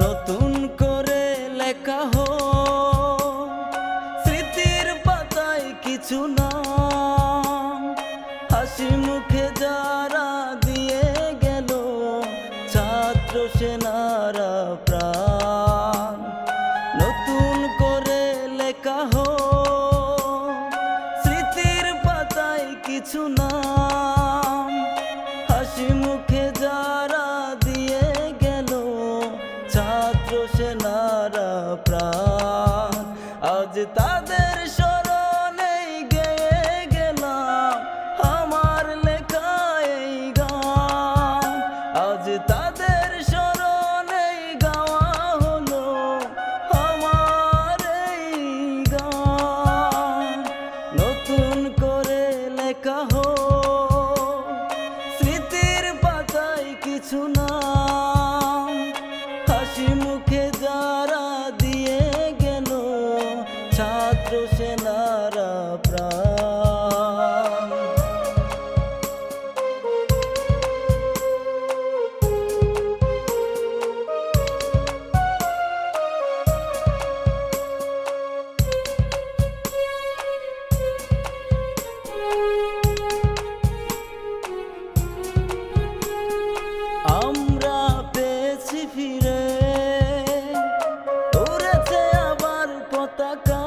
নতুন করে লেখা হোক স্মৃতির পাতায় কিছু নাম, হাসি মুখে যারা দিয়ে গেল ছাত্র সেনারা প্রাণ। নতুন করে লেখা হোক স্মৃতির পাতায় কিছু নাম, হাসি মুখে যারা দিয়ে গেল ছাত্র সেনারা প্রাণ। আজ তাদের স্মরণে গেয়ে গেলাম আমার লেখা এই গান। আজ তাদের স্মরণে গাওয়া হলো আমার এই গান। নতুন করে লেখা হোক স্মৃতির পাতায় কিছু নাম, হাসি মুখে যারা দিয়ে গেল ছাত্র সেনারা প্রাণ। আমরা পেয়েছি ফিরে, উড়েছে আবার পতাকা,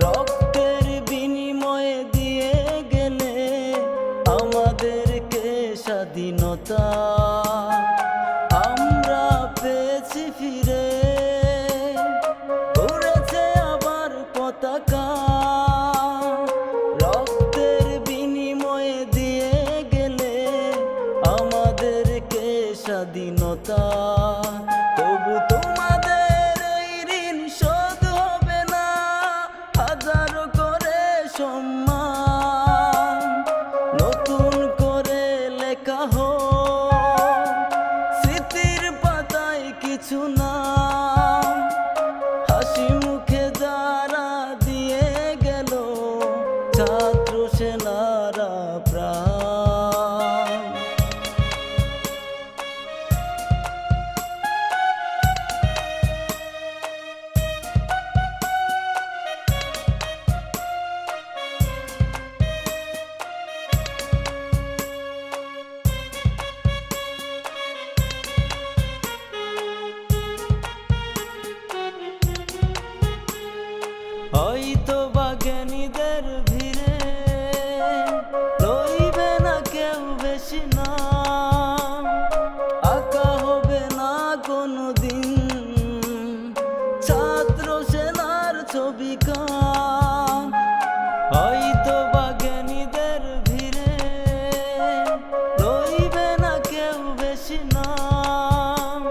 রক্তের বিনিময়ে দিয়ে গেলে আমাদেরকে স্বাধীনতা। আমরা পেয়েছি ফিরে, উড়েছে আবার পতাকা, রক্তের বিনিময়ে দিয়ে গেলে আমাদেরকে স্বাধীনতা। তবু তোমাদের এই ঋণ শোধ হবে না, হাজারো করে সম্মান। নতুন করে লেখা হোক স্মৃতির পাতায় কিছু নাম, হাসি মুখে যারা দিয়ে গেল ছাত্র সেনারা প্রাণ। হয়তো বা জ্ঞানীদের ভিড়ে রইবে না কেউ বেশি নাম, আঁকা হবে না কোনো দিন ছাত্র সেনার ছবি কান। হয়তো বা জ্ঞানীদের ভিড়ে রইবে না কেউ বেশি নাম,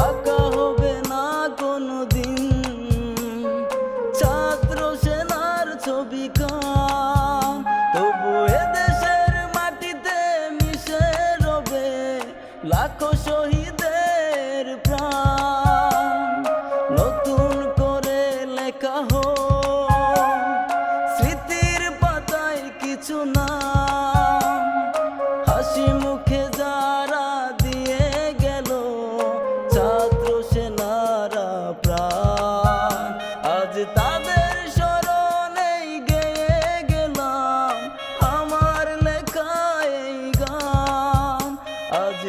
আঁকা হবে না কোনো দিন ছাত্র সেনার ছবি কান। তবু এদেশের মাটিতে মিশে রবে লাখো শহীদের প্রাণ। নতুন করে লেখা হোক স্মৃতির পাতায় কিছু নাম, হাসি মুখে যারা দিয়ে গেল ছাত্র সেনারা প্রাণ। আজ তাদের স্মরণে গেয়ে গেলাম আমার লেখা এই গান। আজ